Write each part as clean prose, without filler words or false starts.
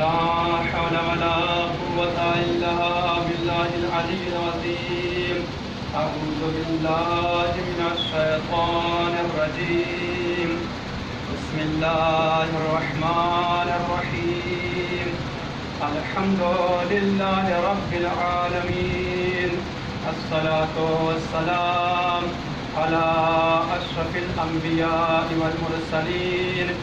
لا حول ولا قوة إلا بالله العلي العظيم. أعوذ بالله من الشيطان الرجيم. بسم الله الرحمن الرحيم. الحمد لله رب العالمين. الصلاة والسلام على أشرف الأنبياء والمرسلين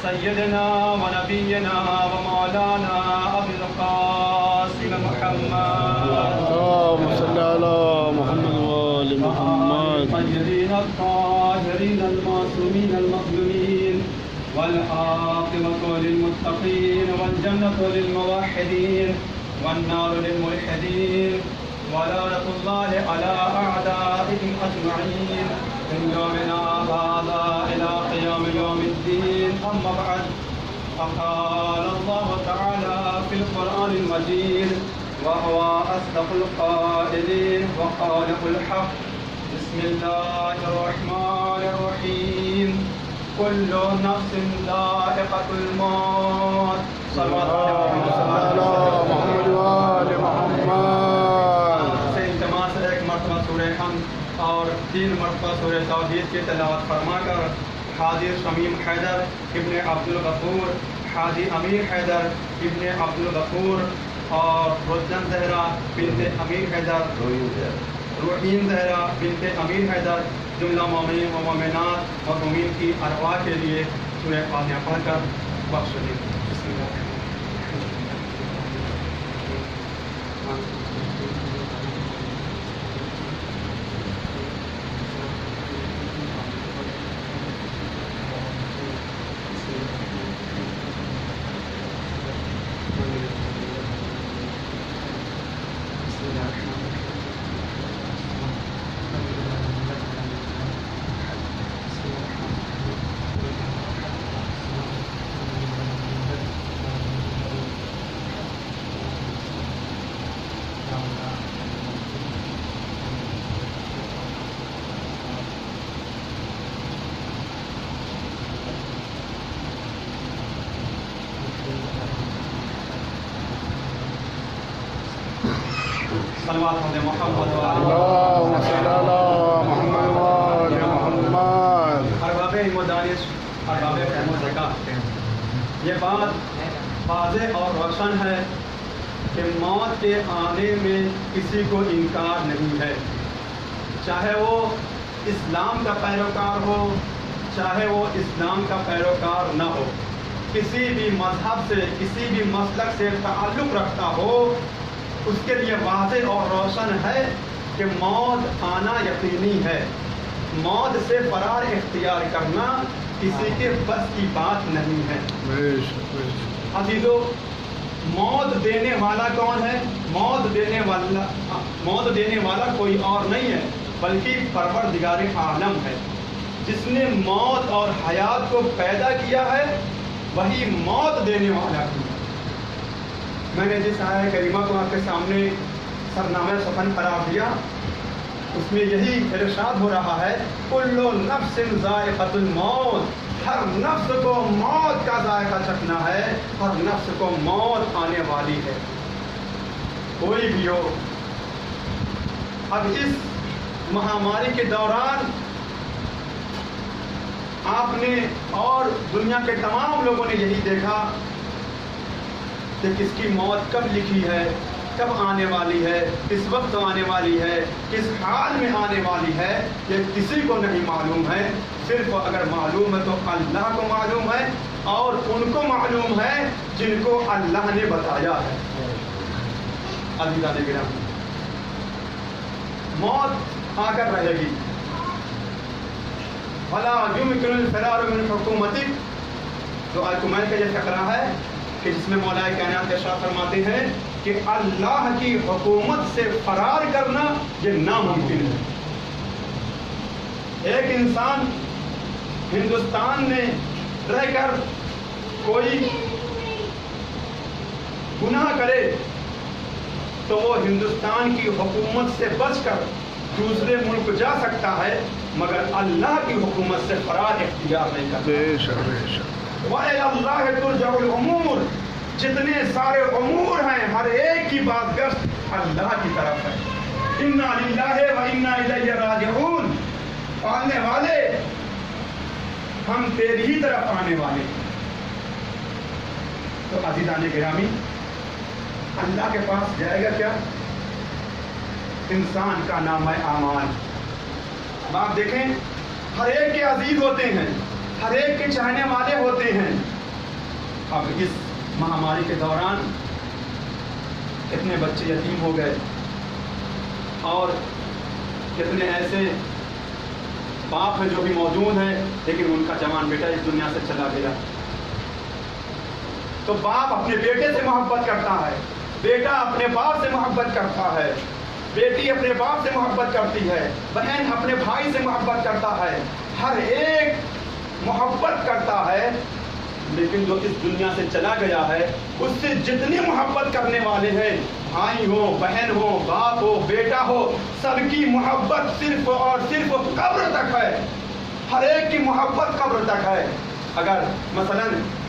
سيدنا ونبينا ومولانا أبي القاسم محمد. اللهم صل على محمد وآل محمد. الطيبين الطاهرين المعصومين المظلومين والعاقبة للمتقين والجنة للموحدين والنار للملحدين ولعنة الله على أعدائهم أجمعين من يومنا هذا إلى قيام يوم الدين. أما بعد، فقال الله تعالى في القرآن المجيد وهو أصدق القائلين وخالق الحق. بسم الله الرحمن الرحيم. كل نفس ذائقة الموت. صلوات على محمد وآل محمد. سے اجتماع سے ایک مرتبہ سورہ حمد اور 3 مرتبہ سورہ توحید کی تلاوت فرما کر حاضر شمیم حیدر ابن عبدالغفور، حاجی امیر حیدر ابن عبدالغفور اور رجن زہرا بنت امیر حیدر، روحین زہرا بنت امیر حیدر، جملہ مومنین و مومنات اور مومنین کی ارواح کے لیے سورہ فاتحہ پڑھ کر بخش دیں. بسم اللہ. صلوات محمد اللهم صل على محمد وآل محمد. ارباب علم و دانش، ارباب فہم و ذکا، یہ بات واضح اور روشن ہے کہ موت کے آنے میں کسی کو انکار نہیں ہے، چاہے وہ اسلام کا پیروکار ہو چاہے وہ اسلام کا پیروکار نہ ہو، کسی بھی مذہب سے کسی بھی مسلک سے تعلق رکھتا ہو، اس کے لیے واضح اور روشن ہے کہ موت آنا یقینی ہے. موت سے فرار اختیار کرنا کسی کے بس کی بات نہیں ہے. عزیزو، موت دینے والا کون ہے؟ موت دینے والا کوئی اور نہیں ہے بلکہ پروردگار عالم ہے، جس نے موت اور حیات کو پیدا کیا ہے وہی موت دینے والا ہے. میں نے جس آیہ کریمہ کو آپ کے سامنے سرنامہ سخن قرار دیا، اس میں یہی ارشاد ہو رہا ہے کل نفس ذائقۃ الموت، ہر نفس کو موت کا ذائقہ چکھنا ہے، ہر نفس کو موت آنے والی ہے، کوئی بھی ہو. اب اس مہاماری کے دوران آپ نے اور دنیا کے تمام لوگوں نے یہی دیکھا کہ کس کی موت کب لکھی ہے، کب آنے والی ہے، کس وقت آنے والی ہے، کس حال میں آنے والی ہے، یہ کسی کو نہیں معلوم ہے. صرف اگر معلوم ہے تو اللہ کو معلوم ہے، اور ان کو معلوم ہے جن کو اللہ نے بتایا ہے. عزیزان گرامی، موت آ کر رہے گی. وَلَا يُمْكِنُ الْفِرَارُ مِنْ حُكُومَتِكَ، جو الکمین کا یہ فقرہ ہے کہ جس میں مولا کائنات ارشاد فرماتے ہیں کہ اللہ کی حکومت سے فرار کرنا یہ ناممکن ہے. ایک انسان ہندوستان میں رہ کر کوئی گناہ کرے تو وہ ہندوستان کی حکومت سے بچ کر دوسرے ملک جا سکتا ہے، مگر اللہ کی حکومت سے فرار اختیار نہیں کرتا. وَإِلَى اللَّهِ تُرْجَعُ الْأُمُورُ، جتنے سارے امور ہیں ہر ایک کی بازگشت اللہ کی طرف ہے. انا للہ و انا الیہ راجعون. آنے والے ہم تیری ہی طرف آنے والے. تو عزیزان گرامی اللہ کے پاس جائے گا کیا؟ انسان کا نامہ اعمال. اب آپ دیکھیں ہر ایک کے عزیز ہوتے ہیں, ہر ایک کے چاہنے والے ہوتے ہیں. اب اس مہاماری کے دوران کتنے بچے یتیم ہو گئے اور کتنے ایسے باپ ہیں جو بھی موجود ہیں لیکن ان کا جوان بیٹا اس دنیا سے چلا گیا. تو باپ اپنے بیٹے سے محبت کرتا ہے, بیٹا اپنے باپ سے محبت کرتا ہے, بیٹی اپنے باپ سے محبت کرتی ہے, بہن اپنے بھائی سے محبت کرتا ہے, ہر ایک محبت کرتا ہے. لیکن جو اس دنیا سے چلا گیا ہے اس سے جتنے محبت کرنے والے ہیں, بھائی ہو, بہن ہو, باپ ہو, بیٹا ہو, سب کی محبت صرف اور صرف قبر تک ہے. ہر ایک کی محبت قبر تک ہے. اگر مثلا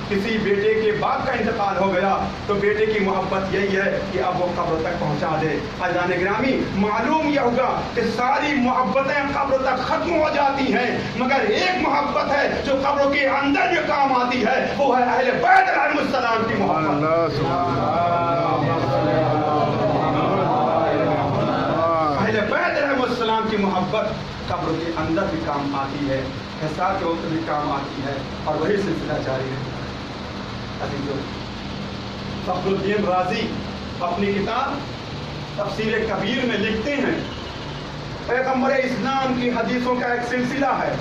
کسی بیٹے کے باپ کا انتقال ہو گیا تو بیٹے کی محبت یہی ہے کہ اب وہ قبر تک پہنچا دے. عزیزان گرامی معلوم یہ ہوگا کہ ساری محبتیں قبر تک ختم ہو جاتی ہیں مگر ایک محبت ہے جو قبر کے اندر جو کام آتی ہے, وہ ہے اہل بیت علیہ السلام کی محبت. اہل بیت علیہ السلام کی محبت قبر کے اندر بھی کام آتی ہے, حساب کے وقت بھی کام آتی ہے, اور وہی سلسلہ جاری ہے. فخر الدین رازی اپنی کتاب تفسیر کبیر میں لکھتے ہیں پیغمبر اسلام کی حدیثوں کا ایک سلسلہ ہے,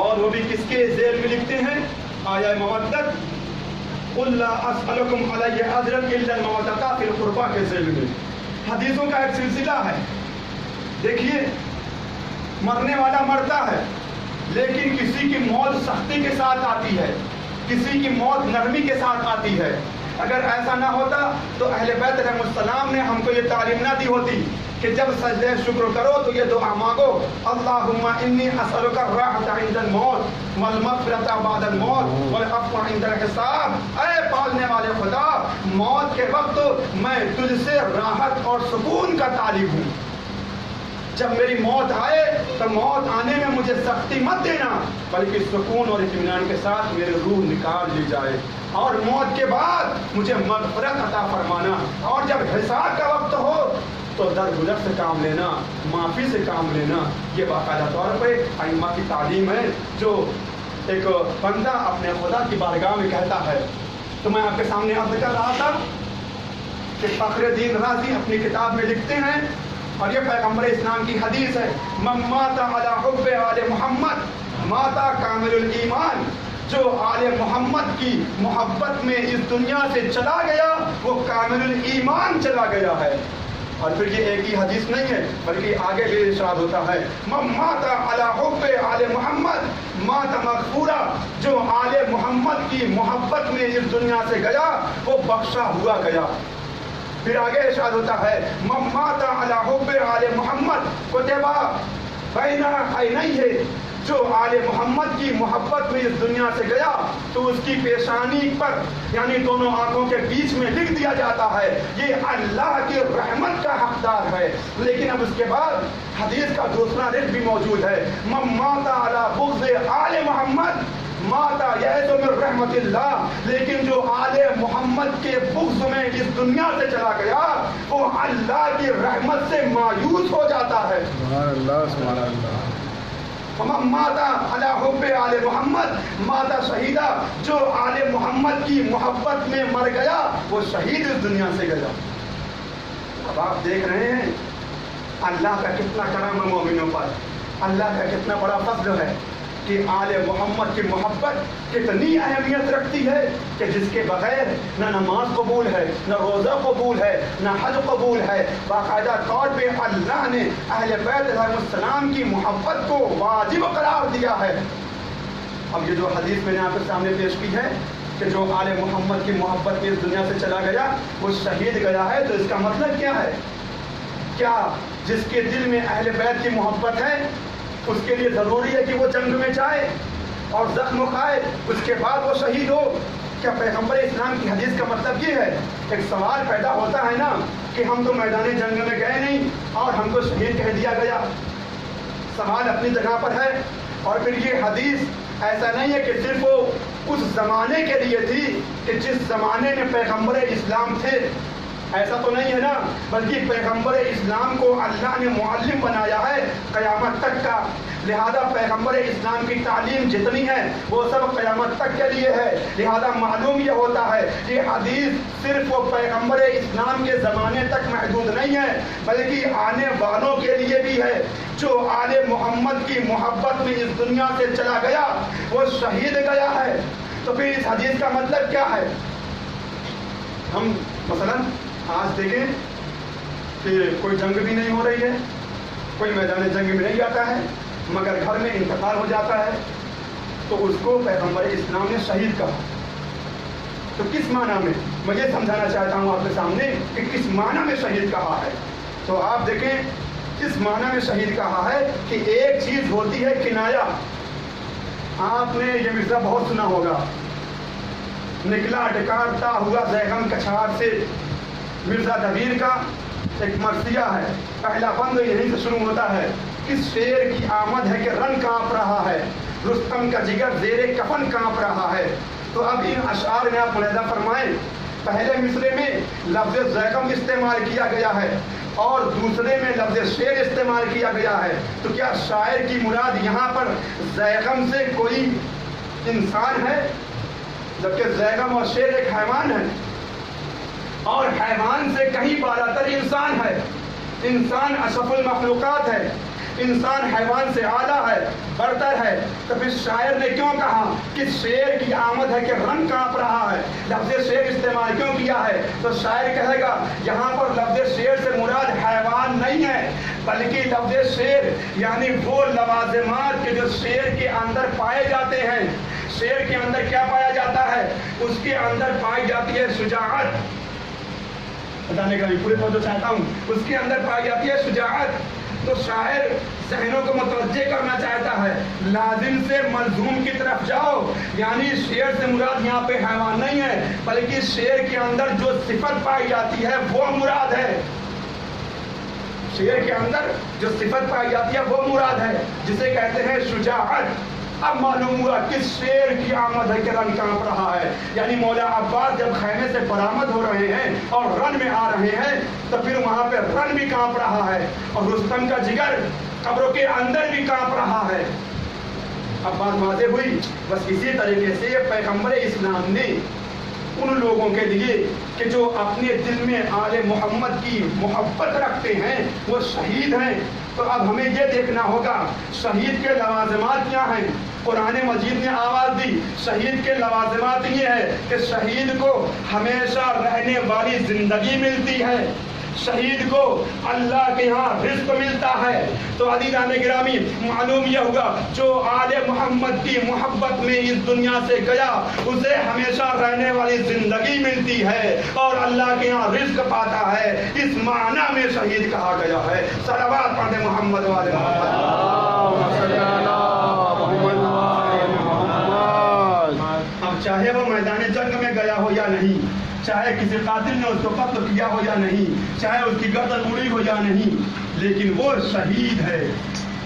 اور وہ بھی کس کے ذیل میں لکھتے ہیں؟ آیا مودت قل لا اسألکم علیہ اجرا الا المودۃ فی القربى کے ذیل میں حدیثوں کا ایک سلسلہ ہے. دیکھیے مرنے والا مرتا ہے لیکن کسی کی موت سختی کے ساتھ آتی ہے, کسی کی موت نرمی کے ساتھ آتی ہے. اگر ایسا نہ ہوتا تو اہل بیت علیہ السلام نے ہم کو یہ تعلیم نہ دی ہوتی کہ جب سجدہ شکر کرو تو یہ دعا مانگو, اللہم انی اسألک الراحۃ عند الموت والمغفرۃ بعد الموت والعفو عند الحساب. اے پالنے والے خدا, موت کے وقت میں تجھ سے راحت اور سکون کا طالب ہوں. جب میری موت آئے تو موت آنے میں مجھے سختی مت دینا بلکہ سکون اور اطمینان کے ساتھ میری روح نکال لی جائے, اور موت کے بعد مجھے مغفرت عطا فرمانا, اور جب حساب کا وقت ہو تو درگزر سے کام لینا, معافی سے کام لینا. یہ باقاعدہ طور پہ ائمہ کی تعلیم ہے جو ایک بندہ اپنے خدا کی بارگاہ میں کہتا ہے. تو میں آپ کے سامنے عرض کر رہا تھا کہ فخر الدین رازی اپنی کتاب میں لکھتے ہیں, اور یہ پیغمبر اسلام کی حدیث ہے, من مات علی حب آل محمد ماتا کامل الایمان. جو آل محمد کی محبت میں اس دنیا سے چلا گیا وہ کامل الایمان چلا گیا ہے. اور پھر یہ ایک ہی حدیث نہیں ہے بلکہ آگے بھی ارشاد ہوتا ہے, من مات علی حب آل محمد مات مغفورا. جو آل محمد کی محبت میں اس دنیا سے گیا وہ بخشا ہوا گیا. پھر آگے ارشاد ہوتا ہے, من مات علی حب آل محمد کتبا بین عینیہ. جو آل محمد کی محبت میں اس دنیا سے گیا تو اس کی پیشانی پر یعنی دونوں آنکھوں کے بیچ میں لکھ دیا جاتا ہے یہ اللہ کی رحمت کا حقدار ہے. لیکن اب اس کے بعد حدیث کا دوسرا رخ بھی موجود ہے, من مات علی بغض آل محمد ماتا یئس من رحمت اللہ. لیکن جو آل محمد کے بغض میں اس دنیا سے چلا گیا وہ اللہ کی رحمت سے مایوس ہو جاتا ہے. سبحان اللہ, سبحان اللہ. من ماتا علی حب آل محمد ماتا شہیدہ. جو آل محمد کی محبت میں مر گیا وہ شہید اس دنیا سے گیا. اب آپ دیکھ رہے ہیں اللہ کا کتنا کرم ہے مومنوں پر, اللہ کا کتنا بڑا فضل ہے کہ آل محمد کی محبت کتنی اہمیت رکھتی ہے کہ جس کے بغیر نہ نماز قبول ہے, نہ روزہ قبول ہے, نہ حج قبول ہے. باقاعدہ طور پہ اللہ نے اہل بیت علیہ السلام کی محبت کو واجب قرار دیا ہے. اب یہ جو حدیث میں نے آپ کے سامنے پیش کی ہے کہ جو آل محمد کی محبت میں اس دنیا سے چلا گیا وہ شہید گیا ہے, تو اس کا مطلب کیا ہے؟ کیا جس کے دل میں اہل بیت کی محبت ہے اس کے لیے ضروری ہے کہ وہ جنگ میں جائے اور زخم کھائے اس کے بعد وہ شہید ہو؟ کیا پیغمبر اسلام کی حدیث کا مطلب یہ ہے؟ ایک سوال پیدا ہوتا ہے نا کہ ہم تو میدان جنگ میں گئے نہیں اور ہم کو شہید کہہ دیا گیا. سوال اپنی جگہ پر ہے. اور پھر یہ حدیث ایسا نہیں ہے کہ صرف وہ اس زمانے کے لیے تھی کہ جس زمانے میں پیغمبر اسلام تھے، ایسا تو نہیں ہے نا، بلکہ پیغمبر اسلام کو اللہ نے معلم بنایا ہے قیامت تک کا. لہذا پیغمبر اسلام کی تعلیم جتنی ہے وہ سب قیامت تک کے لیے ہے. لہذا معلوم یہ ہوتا ہے کہ حدیث صرف وہ پیغمبر اسلام کے زمانے تک محدود نہیں ہے، بلکہ آنے والوں کے لیے بھی ہے. جو آل محمد کی محبت میں اس دنیا سے چلا گیا وہ شہید گیا ہے. تو پھر اس حدیث کا مطلب کیا ہے؟ ہم مثلا آج دیکھیں کہ کوئی جنگ بھی نہیں ہو رہی ہے، کوئی میدان جنگ میں نہیں جاتا ہے، مگر گھر میں انتقال ہو جاتا ہے تو اس کو پیغمبر اسلام نے شہید کہا. تو کس معنی میں؟ میں یہ سمجھانا چاہتا ہوں آپ کے سامنے کہ کس معنی میں شہید کہا ہے. تو آپ دیکھیں اس معنی میں شہید کہا ہے کہ ایک چیز ہوتی ہے کنایا. آپ نے یہ مرزا بہت سنا ہوگا، نکلا ڈکارتا ہوا زیغم کچھار سے. مرزا دبیر کا ایک مرثیہ ہے، پہلا بند یہیں سے شروع ہوتا ہے. کس شیر کی آمد ہے کہ رن کانپ رہا ہے، رستم کا جگر زیر کفن کانپ رہا ہے. تو اب ان اشعار میں آپ ملاحظہ فرمائیں، پہلے مصرے میں لفظ زیغم استعمال کیا گیا ہے اور دوسرے میں لفظ شیر استعمال کیا گیا ہے. تو کیا شاعر کی مراد یہاں پر زیغم سے کوئی انسان ہے؟ جبکہ زیغم اور شیر ایک حیوان ہے اور حیوان سے کہیں بالاتر انسان ہے. انسان اشرف المخلوقات ہے، انسان حیوان سے اعلیٰ ہے، برتر ہے. تو پھر شاعر نے کیوں کہا کہ شیر کی آمد ہے کہ رن کانپ رہا ہے، لفظ شیر استعمال کیوں کیا ہے؟ تو شاعر کہے گا یہاں پر لفظ شیر سے مراد حیوان نہیں ہے، بلکہ لفظ شیر یعنی وہ لوازمات کے جو شیر کے اندر پائے جاتے ہیں. شیر کے اندر کیا پایا جاتا ہے؟ اس کے اندر پائی جاتی ہے شجاعت. بتانے کا بھی پورے توجہ چاہتا ہوں، اس کے اندر پائی جاتی ہے شجاعت. تو شاعر ذہنوں کو متوجہ کرنا چاہتا ہے، لازم سے ملزوم کی طرف جاؤ. یعنی شیر سے مراد یہاں پہ حیوان نہیں ہے، بلکہ شیر کے اندر جو صفت پائی جاتی ہے وہ مراد ہے. شیر کے اندر جو صفت پائی جاتی ہے وہ مراد ہے، جسے کہتے ہیں شجاعت. اب معلوم ہوا کس شیر کی آمد ہے کہ رن کانپ رہا ہے. یعنی مولا عباس جب خیمے سے برآمد ہو رہے ہیں اور رن میں آ رہے ہیں تو پھر وہاں پہ رن بھی کانپ رہا ہے اور رستم کا جگر قبروں کے اندر بھی کانپ رہا ہے. اب بات واضح ہوئی. بس اسی طریقے سے پیغمبر اسلام نے ان لوگوں کے لیے کہ جو اپنے دل میں آل محمد کی محبت رکھتے ہیں وہ شہید ہیں. تو اب ہمیں یہ دیکھنا ہوگا شہید کے لوازمات کیا ہیں. قرآن مجید نے آواز دی، شہید کے لوازمات یہ ہے کہ شہید کو ہمیشہ رہنے والی زندگی ملتی ہے، شہید کو اللہ کے ہاں رزق ملتا ہے. تو عزیزان گرامی معلوم یہ ہوگا جو آل محمد کی محبت میں اس دنیا سے گیا اسے ہمیشہ رہنے والی زندگی ملتی ہے اور اللہ کے ہاں رزق پاتا ہے. اس معنی میں شہید کہا گیا ہے. صلوات پڑھیں محمد والے اب چاہے وہ میدان جنگ میں گیا ہو یا نہیں، چاہے کسی قاتل نے اس کو قتل کیا ہو یا نہیں، چاہے اس کی گردن اڑی ہو یا نہیں، لیکن وہ شہید ہے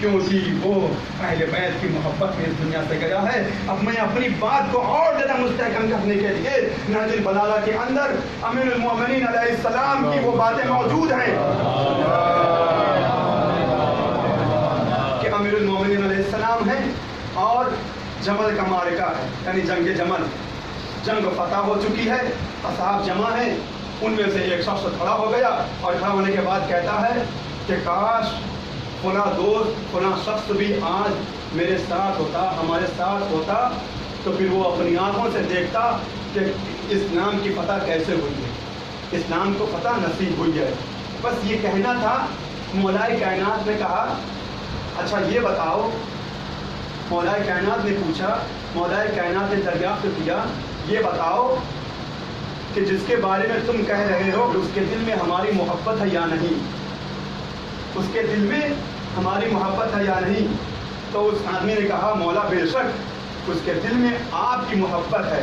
کیونکہ وہ اہل بیت کی محبت میں اس دنیا سے گیا ہے. اب میں اپنی بات کو اور زیادہ مستحکم کرنے کے لیے نہج البلاغہ کے اندر امیر المومنین علیہ السلام کی وہ باتیں موجود ہیں کہ امیر المومنین علیہ السلام ہیں اور جمل کا معرکہ ہے، یعنی جنگ جمل. جنگ فتح ہو چکی ہے، اصحاب جمع ہیں. ان میں سے ایک شخص کھڑا ہو گیا اور کھڑا ہونے کے بعد کہتا ہے کہ کاش فلاں دوست فلاں شخص بھی آج میرے ساتھ ہوتا، ہمارے ساتھ ہوتا تو پھر وہ اپنی آنکھوں سے دیکھتا کہ اسلام کی فتح کیسے ہوئی ہے، اسلام کو فتح نصیب ہوئی ہے. بس یہ کہنا تھا. مولائے کائنات نے کہا اچھا یہ بتاؤ. مولائے کائنات نے پوچھا، مولائے کائنات نے دریافت کیا، یہ بتاؤ کہ جس کے بارے میں تم کہہ رہے ہو اس کے دل میں ہماری محبت ہے یا نہیں، اس کے دل میں ہماری محبت ہے یا نہیں. تو اس آدمی نے کہا مولا بے شک اس کے دل میں آپ کی محبت ہے.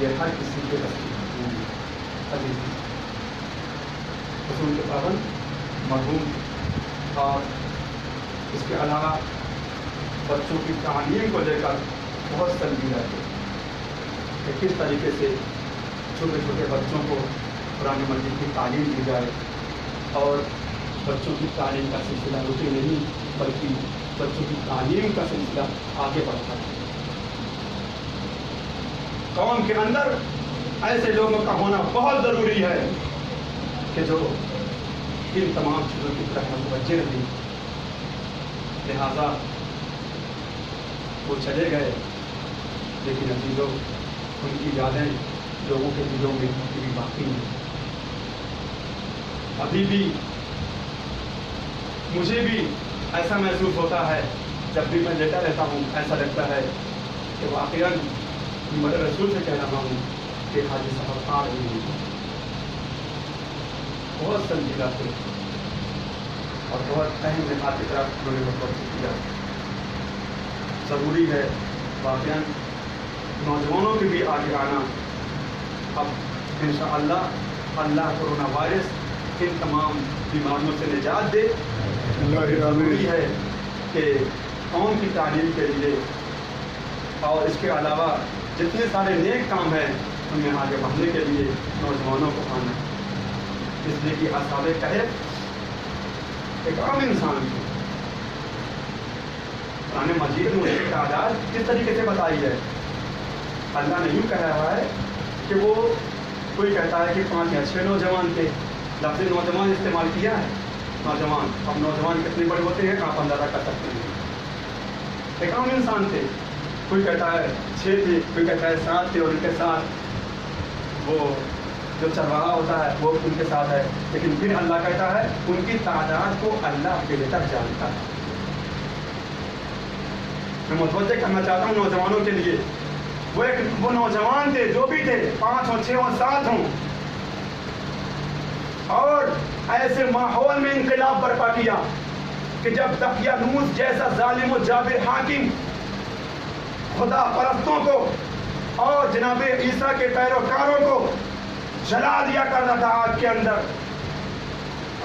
یہ ہر کسی کے بس کی رسول کے پابند مرحوم اور اس کے علاوہ بچوں کی تعلیم کو لے کر بہت سنجیدہ ہے کہ کس طریقے سے چھوٹے چھوٹے بچوں کو قرآن مجید کی تعلیم دی جائے اور بچوں کی تعلیم کا سلسلہ رکے نہیں بلکہ بچوں کی تعلیم کا سلسلہ آگے بڑھتا ہے۔ قوم کے اندر ایسے لوگوں کا ہونا بہت ضروری ہے کہ جو ان تمام چیزوں کی طرف متوجہ نہیں، لہذا وہ چلے گئے لیکن عزیزوں ان کی یادیں لوگوں کے دلوں میں ابھی بھی باقی ہیں۔ ابھی بھی مجھے بھی ایسا محسوس ہوتا ہے جب بھی میں لیٹا رہتا ہوں، ایسا لگتا ہے کہ واقعاً میں رسول سے کہہ رہا ہوں کہ حاجی صاحب آ رہی ہیں۔ بہت سنجیدہ تھے اور بہت اہم نکات کی طرف انہوں نے متوجہ کیا۔ ضروری ہے واقعاً نوجوانوں کے بھی آگے آنا۔ اب انشاءاللہ اللہ کورونا وائرس ان تمام بیماریوں سے نجات دے۔ ضروری ہے کہ قوم کی تعلیم کے لیے اور اس کے علاوہ جتنے سارے نیک کام ہیں ان میں آگے بڑھنے کے لیے نوجوانوں کو آنا ہے، اس لیے کہ اصحاب کہف ایک عام انسان تھے۔ قرآن مجید میں ان کی تعداد کس طریقے سے بتائی ہے؟ اللہ نے یوں کہہ رہا ہے کہ وہ کوئی کہتا ہے کہ 5 یا 6 نوجوان تھے، لفظ نوجوان استعمال کیا ہے۔ نوجوان، اب نوجوان کتنے بڑے ہوتے ہیں آپ اندازہ کر سکتے ہیں۔ ایک عام انسان تھے، کوئی کہتا ہے 6 تھے، کوئی کہتا ہے 7 تھے اور ان کے ساتھ وہ جو چرواہا ہوتا ہے وہ ان کے ساتھ ہے، لیکن پھر اللہ کہتا ہے ان کی تعداد کو اللہ بہتر جانتا ہے۔ میں متوجہ کرنا چاہتا ہوں نوجوانوں کے لیے، وہ نوجوان تھے جو بھی تھے، 5 ہوں 6 ہوں 7 ہوں، اور ایسے ماحول میں انقلاب برپا کیا کہ جب دقیانوس جیسا ظالم و جابر حاکم خدا پرستوں کو اور جناب عیسیٰ کے پیروکاروں کو جلا دیا کرتا تھا آگ کے اندر،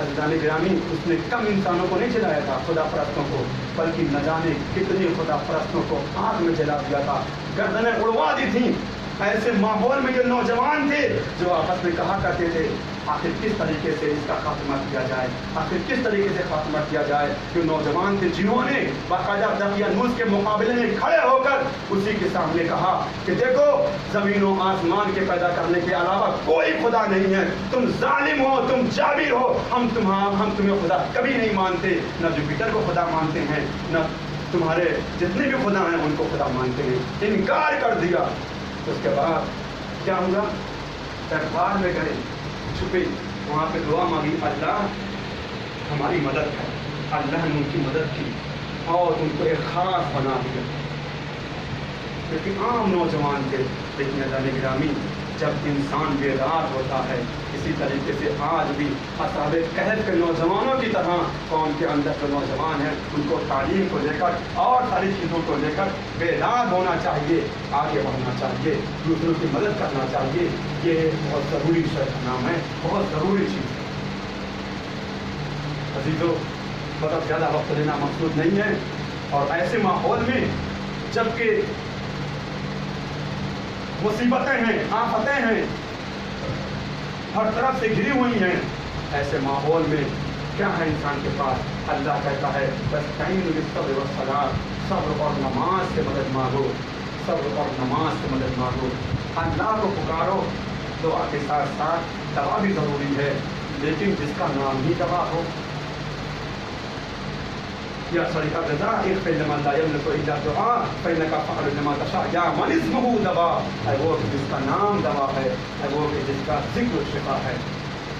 عزیزان گرامی اس نے کم انسانوں کو نہیں جلایا تھا خدا پرستوں کو، بلکہ نہ جانے کتنے خدا پرستوں کو آگ میں جلا دیا تھا، گردنیں اڑوا دی تھیں۔ ایسے ماحول میں جو نوجوان تھے جو آپس میں کہا کرتے تھے آخر کس طریقے سے اس کا خاتمہ کیا جائے، آخر کس طریقے سے خاتمہ کیا جائے، جو نوجوان تھے جنہوں نے باقاعدہ دقیانوس کے مقابلے میں کھڑے ہو کر اسی کے سامنے کہا کہ دیکھو زمین و آسمان کے پیدا کرنے کے علاوہ کوئی خدا نہیں ہے، تم ظالم ہو، تم جابر ہو، ہم تمہیں خدا کبھی نہیں مانتے، نہ جوپیٹر کو خدا مانتے ہیں، نہ تمہارے جتنے بھی خدا ہیں ان کو خدا مانتے ہیں، انکار کر دیا۔ اس کے بعد کیا ہوا؟ دربار میں گئے، چھپے، وہاں پہ دعا مانگی، اللہ ہماری مدد ہے۔ اللہ نے ان کی مدد کی اور ان کو ایک خاص بنا دیا، کیونکہ عام نوجوان تھے، لیکن عزیزان گرامی جب انسان بیدار ہوتا ہے اسی طریقے سے آج بھی اصحاب کہف کے نوجوانوں کی طرح قوم کے اندر جو نوجوان ہیں ان کو تعلیم کو لے کر اور ساری چیزوں کو لے کر بیدار ہونا چاہیے، آگے بڑھنا چاہیے، دوسروں کی مدد کرنا چاہیے۔ یہ بہت ضروری شے کا نام ہے، بہت ضروری چیز ہے۔ عزیزوں بہت زیادہ وقت لینا مقصود نہیں ہے، اور ایسے ماحول میں جبکہ مصیبتیں ہیں، آفتیں ہیں، ہر طرف سے گھری ہوئی ہیں، ایسے ماحول میں کیا ہے انسان کے پاس؟ اللہ کہتا ہے بستعینوا بالصبر والصلاۃ، صبر اور نماز سے مدد مانگو، صبر اور نماز سے مدد مانگو، اللہ کو پکارو۔ دعا کے ساتھ ساتھ دوا بھی ضروری ہے، لیکن جس کا نام ہی دوا ہو، یا صریح الرضا اغفر لمن لا یملک الا الدعاء فانک فعل لما تشاء، یا من اسمہ دوا، ہے وہ کہ جس کا نام دوا ہے، ہے وہ کہ جس کا ذکر شفا ہے۔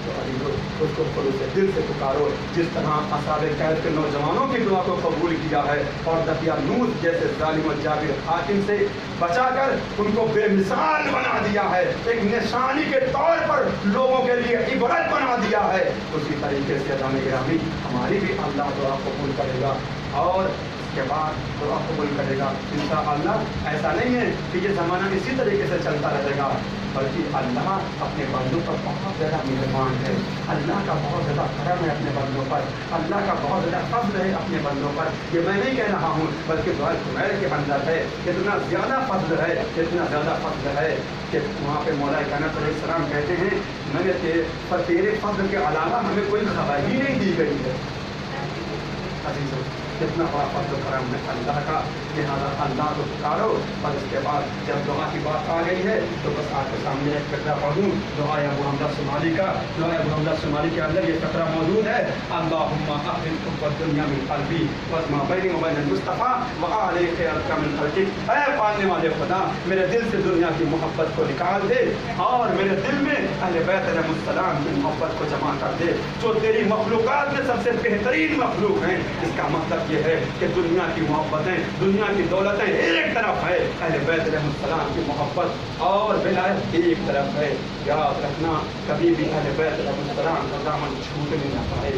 تو عزیزو اس کو خلوص دل سے پکارو، جس طرح اصحاب کہف کے نوجوانوں کی دعا کو قبول کیا ہے اور دقیانوس جیسے ظالم و جابر حاکم سے بچا کر ان کو بے مثال بنا دیا ہے، ایک نشانی کے طور پر لوگوں کے لیے عبرت بنا دیا ہے، اسی طریقے سے عزیزان گرامی ہماری بھی اللہ دعا قبول کرے گا اور کے بعد دعا قبول کرے گا انشاءاللہ۔ ایسا نہیں ہے کہ یہ زمانہ اسی طریقے سے چلتا رہے گا، بلکہ اللہ اپنے بندوں پر بہت زیادہ مہربان ہے، اللہ کا بہت زیادہ کرم ہے اپنے بندوں پر، اللہ کا بہت زیادہ فضل ہے اپنے بندوں پر۔ یہ میں نہیں کہہ رہا ہوں بلکہ دعا خیر کے اندر ہے، اتنا زیادہ فضل ہے، اتنا زیادہ فضل ہے کہ وہاں پہ مولا کائنات علیہ السلام کہتے ہیں میں نے تیرے فضل کے علاوہ ہمیں کوئی خبر ہی نہیں دی گئی ہے۔ عزیزو کتنا بڑا فضل و کرم ہے اللہ کا، لہٰذا اللہ کو پکارو۔ اور اس کے بعد جب دعا کی بات آ گئی ہے تو بس آپ کے سامنے ایک فقرہ پڑھوں، دعا ابو حمزہ شمالی کا، دعا ابو حمزہ شمالی کے اندر یہ فقرہ موجود ہے، اللہم احسن حب الدنیا من قلبی وما بینی و بین المصطفیٰ وآل خیرک من خلقک۔ اے پالنے والے خدا میرے دل سے دنیا کی محبت کو نکال دے اور میرے دل میں اہل بیت علیہ السلام کی محبت کو جمع کر دے، جو تیری مخلوقات میں سب سے بہترین مخلوق ہیں۔ اس کا مطلب یہ ہے کہ دنیا کی محبتیں، دنیا کی دولتیں ایک طرف ہے، اہل بیت علیہ السلام کی محبت اور ولایت ایک طرف ہے۔ یاد رکھنا کبھی بھی اہل بیت علیہ السلام کا دامن چھوٹنے نہ پائے۔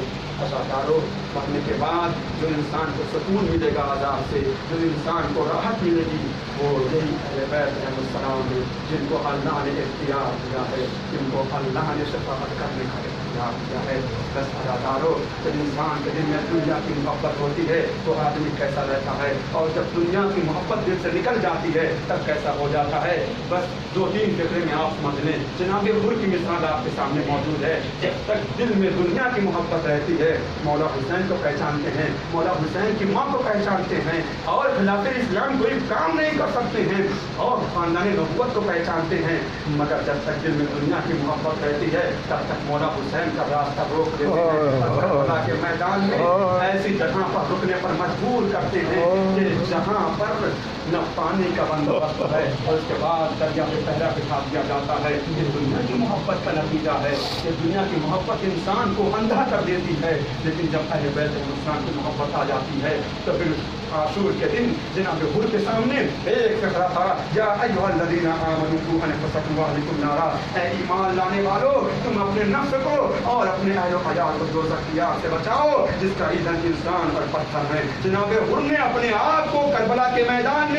عزادارو پڑھنے کے بعد جو انسان کو سکون ملے گا عذاب سے، جو انسان کو راحت ملے گی، وہ یہی اہل بیت علیہ السلام ہے جن کو اللہ نے اختیار دیا ہے، جن کو اللہ نے شفاعت کرنے کا اختیار دیا ہے۔ بس عزادارو جب انسان کے دل میں دنیا کی محبت ہوتی ہے تو آدمی کیسا رہتا ہے، اور جب دنیا کی محبت دل سے نکل جاتی ہے تب کیسا ہو جاتا ہے۔ بس دو تین فقرے میں آپ سمجھ لیں، جناب حر کی مثال آپ کے سامنے موجود ہے۔ جب تک دل میں دنیا کی محبت رہتی ہے، مولا حسین کو پہچانتے ہیں، مولا حسین کی ماں کو پہچانتے ہیں، اور خلاف اسلام کوئی کام نہیں کر سکتے ہیں، اور خاندان نبوت کو پہچانتے ہیں، مگر جب تک دل میں دنیا کی محبت رہتی ہے تب تک مولا حسین کا راستہ روک دیتے ہیں، اور کربلا کے میدان میں ایسی جگہ پر رکنے پر مجبور کرتے ہیں کہ جہاں پر نہ پانی کا بندوبست ہے، اور اس کے بعد دریا میں پہرا بٹھا دیا جاتا ہے۔ یہ دنیا کی محبت کا نتیجہ ہے، یہ دنیا کی محبت انسان کو اندھا کر دیتی ہے، لیکن جب اہل بیت انسان کی محبت آ جاتی ہے تو پھر عاشور کے دن جناب حر کے سامنے ایک فقرہ تھا، یا ایھا الذین آمنوا قوا انفسکم واہلکم نارا، اے ایمان لانے والو تم اپنے نفس کو اور اپنے اہل و عیال کو دوزخ کی آگ سے بچاؤ جس کا ایندھن انسان اور پتھر ہے۔ جناب حر نے اپنے آپ کو کربلا کے میدان میں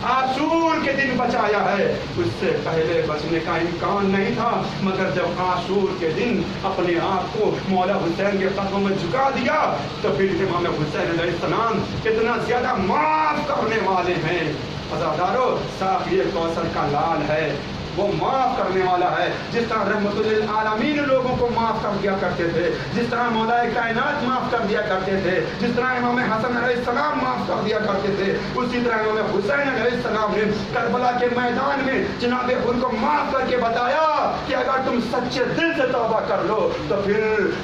عاشور کے دن بچایا ہے، اس سے پہلے بچنے کا امکان نہیں تھا، مگر جب عاشور کے دن اپنے آپ کو مولا حسین کے قدموں میں جھکا دیا تو پھر امام حسین علیہ السلام کتنا زیادہ معاف کرنے والے ہیں۔ عزادارو ساقی کوثر کا لال ہے، وہ معاف کرنے والا ہے، جس طرح رحمت للعالمین لوگوں کو معاف کر دیا کرتے تھے، جس طرح مولا کائنات معاف کر دیا کرتے تھے، جس طرح امام حسن علیہ السلام معاف کر دیا کرتے تھے، اسی طرح امام حسین علیہ السلام نے کربلا کے میدان میں جناب حر کو معاف کر کے بتایا کہ اگر تم سچے دل سے توبہ کر لو تو پھر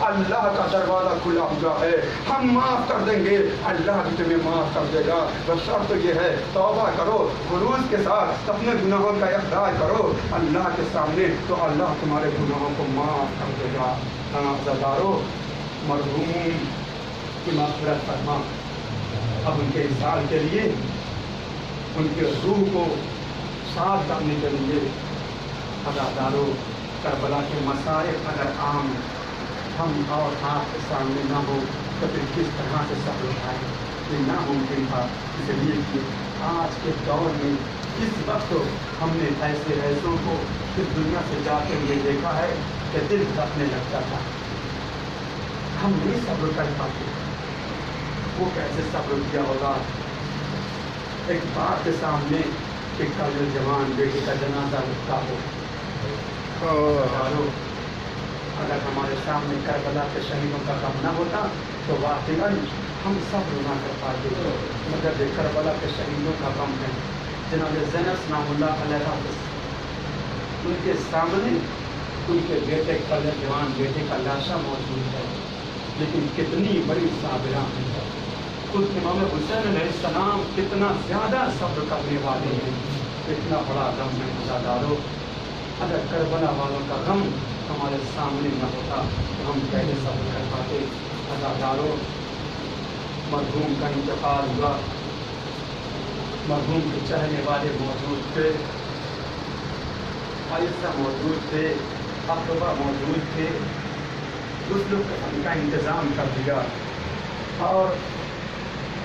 اللہ کا دروازہ کھلا ہوا ہے، ہم معاف کر دیں گے، اللہ بھی تمہیں معاف کر دے گا، بس شرط یہ ہے توبہ کرو خلوص کے ساتھ، اپنے گناہوں کا اقرار کرو اللہ کے سامنے، تو اللہ تمہارے گناہوں کو معاف کر دے گا۔ عزادارو مرحوم کی مغفرت فرما، اب ان کے احسان کے لیے، ان کے روح کو شاد کرنے کے لیے عزادارو کربلا کے مسائل اگر عام ہم اور آپ کے سامنے نہ ہو تو پھر کس طرح سے صبر اٹھائیں، یہ ناممکن تھا، اس لیے کہ آج کے دور میں اس وقت ہم نے ایسوں کو اس دنیا سے جاتے ہوئے دیکھا ہے کہ دل دھڑکنے لگتا تھا، ہم نہیں صبر کر پاتے، وہ کیسے صبر کیا ہوگا۔ ایک باپ کے سامنے ایک جوان بیٹے کا جنازہ رکھتا ہو، اگر ہمارے سامنے کربلا کے شہیدوں کا غم نہ ہوتا تو واقعاً ہم صبر نہ کر پاتے، مگر یہ کربلا کے شہیدوں کا غم ہے۔ جناب زینب سلام اللہ علیہ ان کے سامنے ان کے بیٹے کا جوان بیٹے کا لاشا موجود ہے، لیکن کتنی بڑی صابرہ ہے، خود امام حسین علیہ السلام کتنا زیادہ صبر کرنے والے ہیں، اتنا بڑا غم ہے۔ عزادارو اگر کربلا والوں کا غم ہمارے سامنے نہ ہوتا تو ہم پہلے صبر کر پاتے۔ عزادارو مرحوم کا انتقال ہوا، مرحوم کے چہرے والے موجود تھے، عائشہ موجود تھے، عقبہ موجود تھے، غسل کا انتظام کر دیا، اور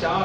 4